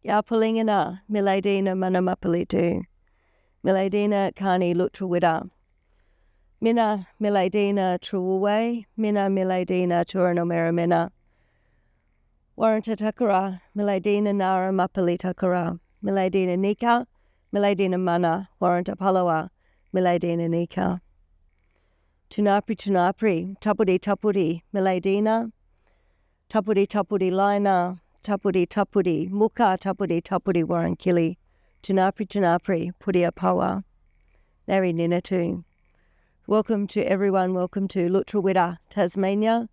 Yapulingana, Miladina Manamapalitu, Miladina Kani Lutrawida, Mina Miladina Truwe, Mina Miladina Turanomeramina, Warranta Takara, Miladina Nara Mapali Takara, Miladina Nika, Miladina Mana, Warranta Palawa, Miladina Nika. Tunapri, Tapudi, Miladina, Tapudi Lina, Tapudi, Muka Tapudi Warrankili, Tunapri, Pudia Pawa, Nari Ninatu. Welcome to everyone, welcome to Lutrawida, Tasmania.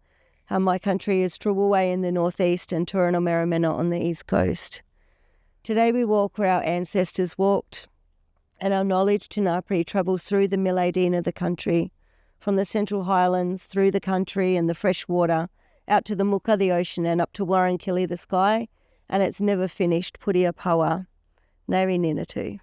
My country is Truwaway in the northeast and Turanomeramena on the east coast. Today we walk where our ancestors walked, and our knowledge Tunapri travels through the Miladina of the country, from the Central Highlands, through the country and the fresh water, out to the Muka, the ocean, and up to Warrankili, the sky, and it's never finished, Pudia Pawa, Nari Ninatu.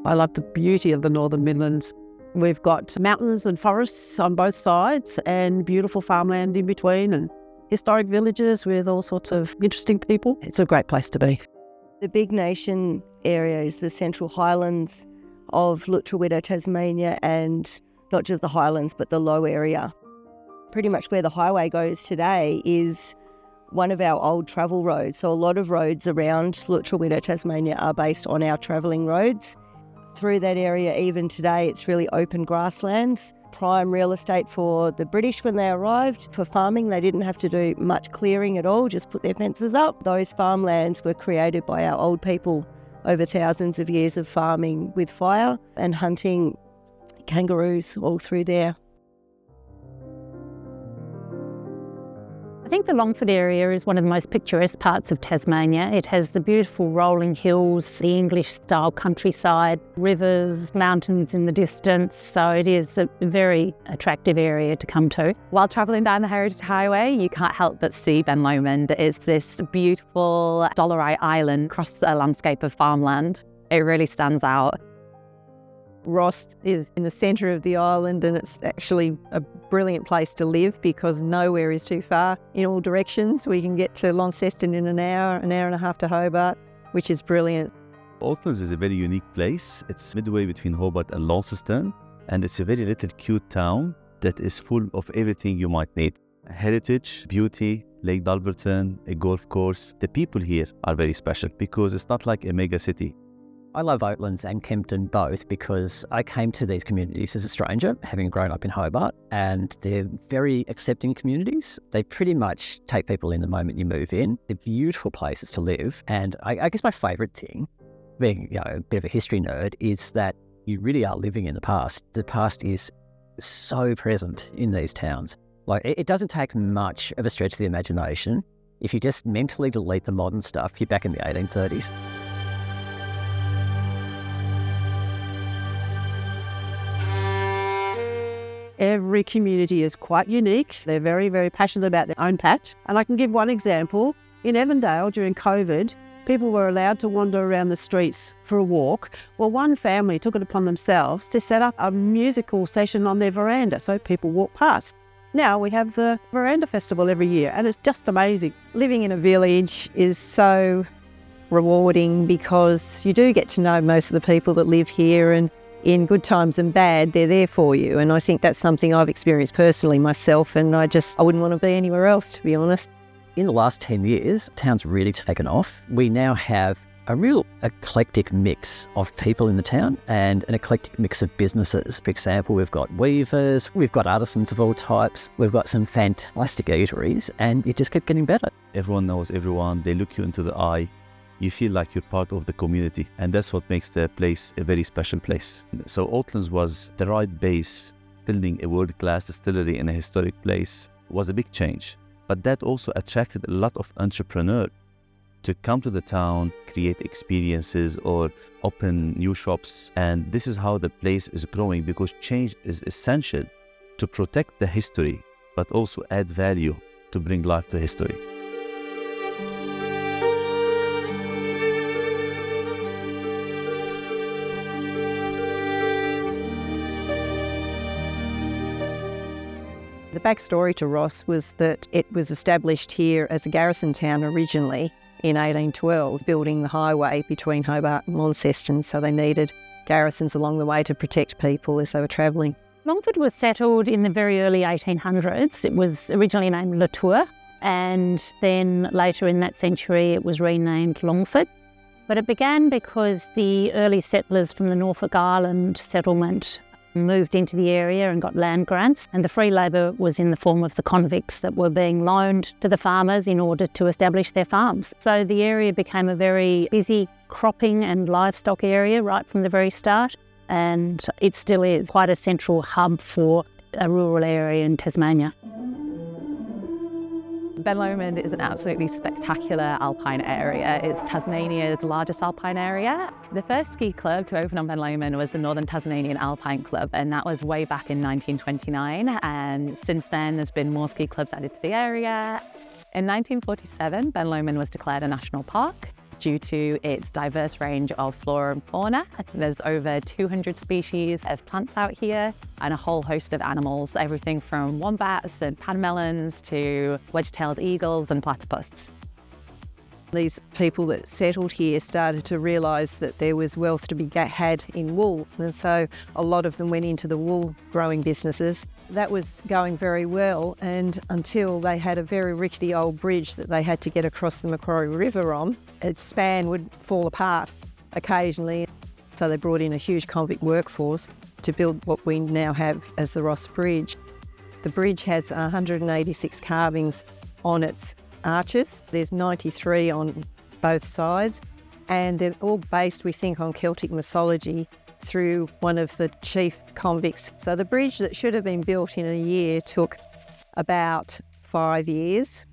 I love the beauty of the Northern Midlands. We've got mountains and forests on both sides and beautiful farmland in between and historic villages with all sorts of interesting people. It's a great place to be. The big nation area is the Central Highlands of Lutrawida, Tasmania, and not just the Highlands but the low area. Pretty much where the highway goes today is one of our old travel roads. So a lot of roads around Lutrawida, Tasmania are based on our travelling roads. Through that area, even today, it's really open grasslands, prime real estate for the British when they arrived. For farming, they didn't have to do much clearing at all, just put their fences up. Those farmlands were created by our old people over thousands of years of farming with fire and hunting kangaroos all through there. I think the Longford area is one of the most picturesque parts of Tasmania. It has the beautiful rolling hills, the English-style countryside, rivers, mountains in the distance, so it is a very attractive area to come to. While travelling down the Heritage Highway, you can't help but see Ben Lomond. It's this beautiful Dollarite Island across a landscape of farmland. It really stands out. Ross is in the centre of the island, and it's actually a brilliant place to live because nowhere is too far in all directions. We can get to Launceston in an hour and a half to Hobart, which is brilliant. Auckland is a very unique place. It's midway between Hobart and Launceston, and it's a very little cute town that is full of everything you might need. Heritage, beauty, Lake Dalverton, a golf course. The people here are very special because it's not like a mega city. I love Oatlands and Kempton both because I came to these communities as a stranger, having grown up in Hobart, and they're very accepting communities. They pretty much take people in the moment you move in. They're beautiful places to live. And I guess my favourite thing, being a bit of a history nerd, is that you really are living in the past. The past is so present in these towns. Like, it doesn't take much of a stretch of the imagination. If you just mentally delete the modern stuff, you're back in the 1830s. Every community is quite unique. They're very, very passionate about their own patch. And I can give one example. In Evandale during COVID, people were allowed to wander around the streets for a walk. Well, one family took it upon themselves to set up a musical session on their veranda so people walk past. Now we have the Veranda Festival every year, and it's just amazing. Living in a village is so rewarding because you do get to know most of the people that live here, and in good times and bad, they're there for you. And I think that's something I've experienced personally myself, and I wouldn't want to be anywhere else, to be honest. In the last 10 years, town's really taken off. We now have a real eclectic mix of people in the town and an eclectic mix of businesses. For example, we've got weavers, we've got artisans of all types, we've got some fantastic eateries, and it just kept getting better. Everyone knows everyone. They look you into the eye. You feel like you're part of the community, and that's what makes the place a very special place. So Oatlands was the right base. Building a world-class distillery in a historic place was a big change, but that also attracted a lot of entrepreneurs to come to the town, create experiences or open new shops. And this is how the place is growing, because change is essential to protect the history, but also add value to bring life to history. The backstory to Ross was that it was established here as a garrison town originally in 1812, building the highway between Hobart and Launceston, so they needed garrisons along the way to protect people as they were travelling. Longford was settled in the very early 1800s. It was originally named Latour, and then later in that century it was renamed Longford. But it began because the early settlers from the Norfolk Island settlement moved into the area and got land grants, and the free labour was in the form of the convicts that were being loaned to the farmers in order to establish their farms. So the area became a very busy cropping and livestock area right from the very start, and it still is quite a central hub for a rural area in Tasmania. Ben Lomond is an absolutely spectacular alpine area. It's Tasmania's largest alpine area. The first ski club to open on Ben Lomond was the Northern Tasmanian Alpine Club, and that was way back in 1929. And since then, there's been more ski clubs added to the area. In 1947, Ben Lomond was declared a national park due to its diverse range of flora and fauna. There's over 200 species of plants out here and a whole host of animals, everything from wombats and panmelons to wedge-tailed eagles and platypus. These people that settled here started to realise that there was wealth to be had in wool, and so a lot of them went into the wool growing businesses. That was going very well, and until they had a very rickety old bridge that they had to get across the Macquarie River on, its span would fall apart occasionally. So they brought in a huge convict workforce to build what we now have as the Ross Bridge. The bridge has 186 carvings on its arches. There's 93 on both sides, and they're all based, we think, on Celtic mythology through one of the chief convicts. So the bridge that should have been built in a year took about 5 years.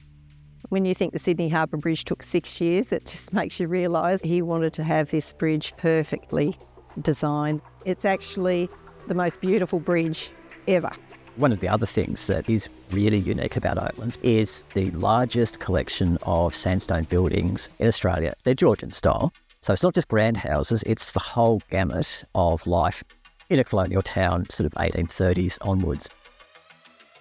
When you think the Sydney Harbour Bridge took 6 years, it just makes you realise he wanted to have this bridge perfectly designed. It's actually the most beautiful bridge ever. One of the other things that is really unique about Oatlands is the largest collection of sandstone buildings in Australia. They're Georgian style. So it's not just grand houses, it's the whole gamut of life in a colonial town, sort of 1830s onwards.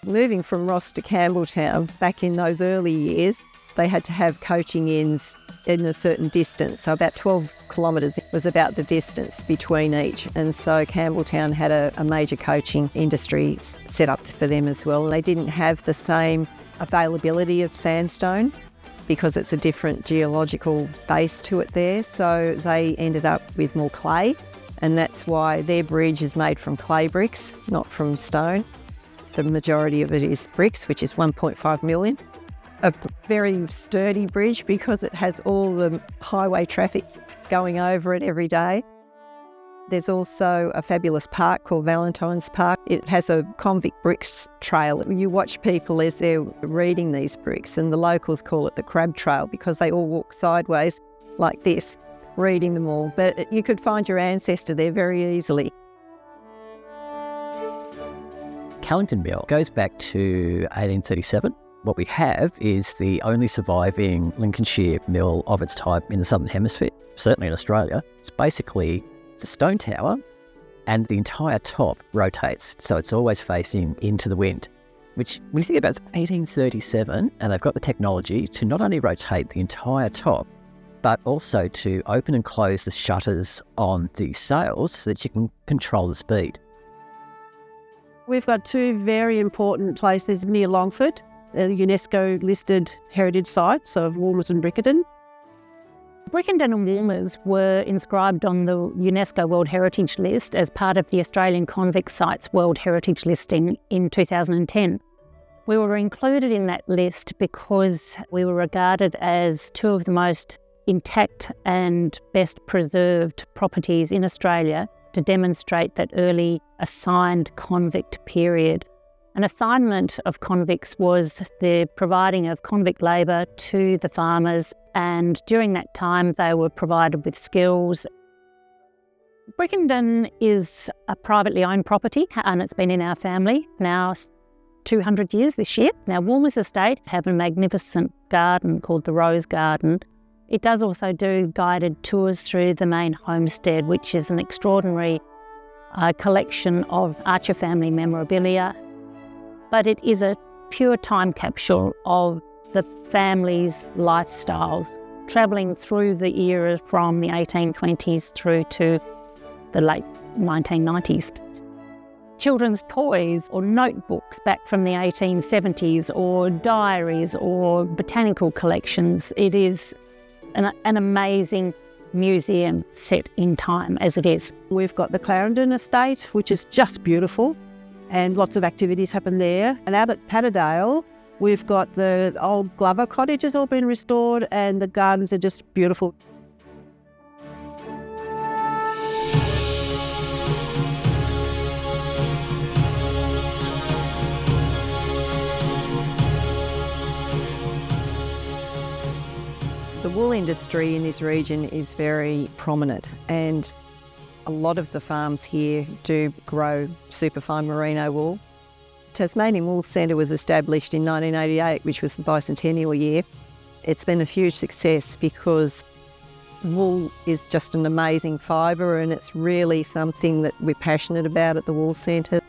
Moving from Ross to Campbelltown, back in those early years, they had to have coaching inns in a certain distance. So about 12 kilometres was about the distance between each. And so Campbelltown had a major coaching industry set up for them as well. They didn't have the same availability of sandstone because it's a different geological base to it there. So they ended up with more clay, and that's why their bridge is made from clay bricks, not from stone. The majority of it is bricks, which is 1.5 million. A very sturdy bridge because it has all the highway traffic going over it every day. There's also a fabulous park called Valentine's Park. It has a convict bricks trail. You watch people as they're reading these bricks, and the locals call it the crab trail because they all walk sideways like this, reading them all. But you could find your ancestor there very easily. Callington Mill goes back to 1837. What we have is the only surviving Lincolnshire mill of its type in the Southern Hemisphere, certainly in Australia. It's basically a stone tower, and the entire top rotates, so it's always facing into the wind, which, when you think about it, it's 1837, and they've got the technology to not only rotate the entire top, but also to open and close the shutters on the sails so that you can control the speed. We've got two very important places near Longford, the UNESCO-listed heritage sites of Woolmers and Brickenden. Brickenden and Woolmers were inscribed on the UNESCO World Heritage List as part of the Australian Convict Sites World Heritage Listing in 2010. We were included in that list because we were regarded as two of the most intact and best preserved properties in Australia to demonstrate that early assigned convict period. An assignment of convicts was the providing of convict labour to the farmers, and during that time they were provided with skills. Brickenden is a privately owned property, and it's been in our family now 200 years this year. Now, Woolmers Estate have a magnificent garden called the Rose Garden. It does also do guided tours through the main homestead, which is an extraordinary collection of Archer family memorabilia. but it is a pure time capsule of the family's lifestyles, travelling through the era from the 1820s through to the late 1990s. Children's toys or notebooks back from the 1870s, or diaries or botanical collections. It is an amazing museum set in time as it is. We've got the Clarendon Estate, which is just beautiful, and lots of activities happen there. And out at Patterdale, we've got the old Glover Cottage has all been restored, and the gardens are just beautiful. The wool industry in this region is very prominent, and a lot of the farms here do grow superfine merino wool. Tasmanian Wool Centre was established in 1988, which was the bicentennial year. It's been a huge success because wool is just an amazing fibre, and it's really something that we're passionate about at the Wool Centre.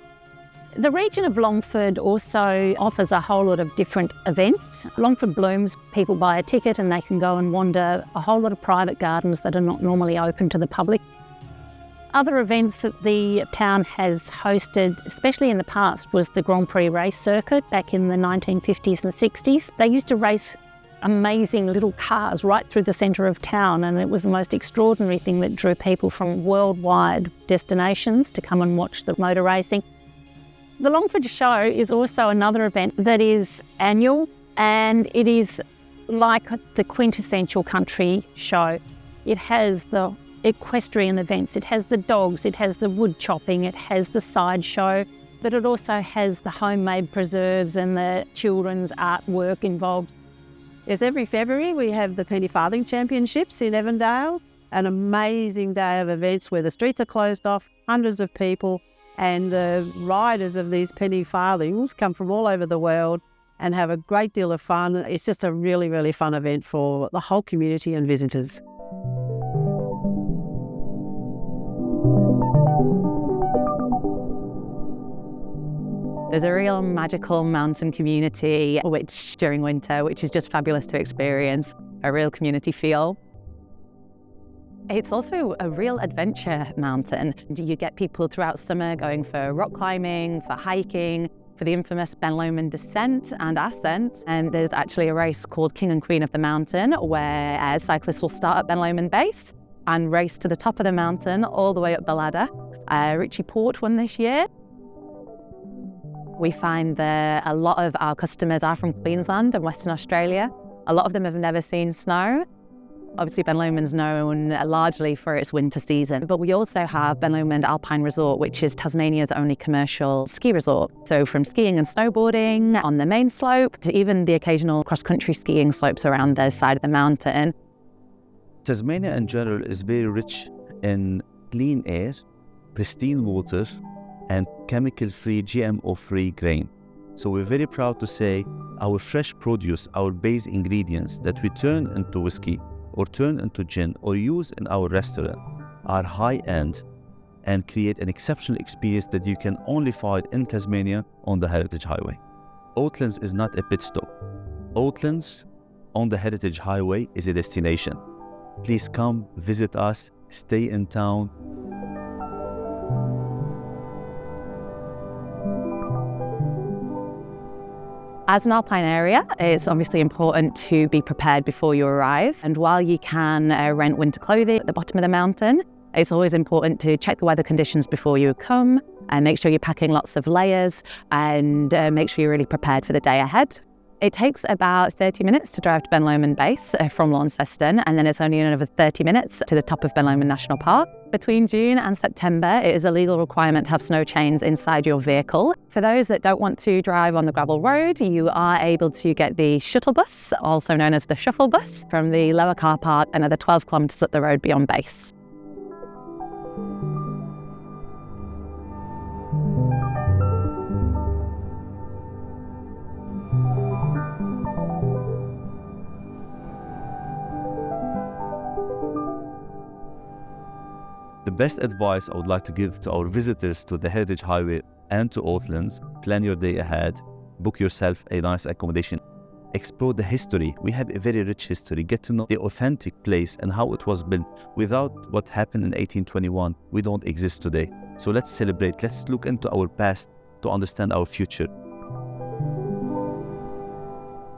The region of Longford also offers a whole lot of different events. Longford blooms, people buy a ticket and they can go and wander a whole lot of private gardens that are not normally open to the public. Other events that the town has hosted, especially in the past, was the Grand Prix race circuit back in the 1950s and 60s. They used to race amazing little cars right through the centre of town, and it was the most extraordinary thing that drew people from worldwide destinations to come and watch the motor racing. The Longford Show is also another event that is annual, and it is like the quintessential country show. It has the equestrian events, it has the dogs, it has the wood chopping, it has the sideshow, but it also has the homemade preserves and the children's artwork involved. Yes, every February we have the Penny Farthing Championships in Evandale, an amazing day of events where the streets are closed off, hundreds of people, and the riders of these penny farthings come from all over the world and have a great deal of fun. It's just a really, really fun event for the whole community and visitors. There's a real magical mountain community which during winter, which is just fabulous to experience, a real community feel. It's also a real adventure mountain. You get people throughout summer going for rock climbing, for hiking, for the infamous Ben Lomond descent and ascent. And there's actually a race called King and Queen of the Mountain where cyclists will start at Ben Lomond Base and race to the top of the mountain all the way up the ladder. Richie Port won this year. We find that a lot of our customers are from Queensland and Western Australia. A lot of them have never seen snow. Obviously, Ben Lomond's known largely for its winter season, but we also have Ben Lomond Alpine Resort, which is Tasmania's only commercial ski resort. So from skiing and snowboarding on the main slope to even the occasional cross-country skiing slopes around the side of the mountain. Tasmania in general is very rich in clean air, pristine water, and chemical-free, GMO-free grain. So we're very proud to say our fresh produce, our base ingredients that we turn into whiskey or turn into gin or use in our restaurant are high-end and create an exceptional experience that you can only find in Tasmania on the Heritage Highway. Oatlands is not a pit stop. Oatlands on the Heritage Highway is a destination. Please come, visit us, stay in town. As an alpine area, it's obviously important to be prepared before you arrive. And while you can rent winter clothing at the bottom of the mountain, it's always important to check the weather conditions before you come and make sure you're packing lots of layers and make sure you're really prepared for the day ahead. It takes about 30 minutes to drive to Ben Lomond Base from Launceston, and then it's only another 30 minutes to the top of Ben Lomond National Park. Between June and September, it is a legal requirement to have snow chains inside your vehicle. For those that don't want to drive on the gravel road, you are able to get the shuttle bus, also known as the shuffle bus, from the lower car park another 12 kilometres up the road beyond base. The best advice I would like to give to our visitors to the Heritage Highway and to Oatlands: plan your day ahead, book yourself a nice accommodation. Explore the history. We have a very rich history. Get to know the authentic place and how it was built. Without what happened in 1821, we don't exist today. So let's celebrate. Let's look into our past to understand our future.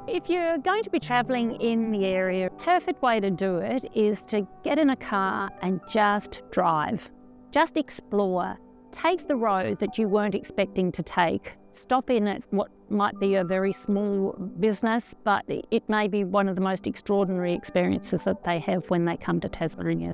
If you're going to be travelling in the area, the perfect way to do it is to get in a car and just drive. Just explore. Take the road that you weren't expecting to take. Stop in at what might be a very small business, but it may be one of the most extraordinary experiences that they have when they come to Tasmania.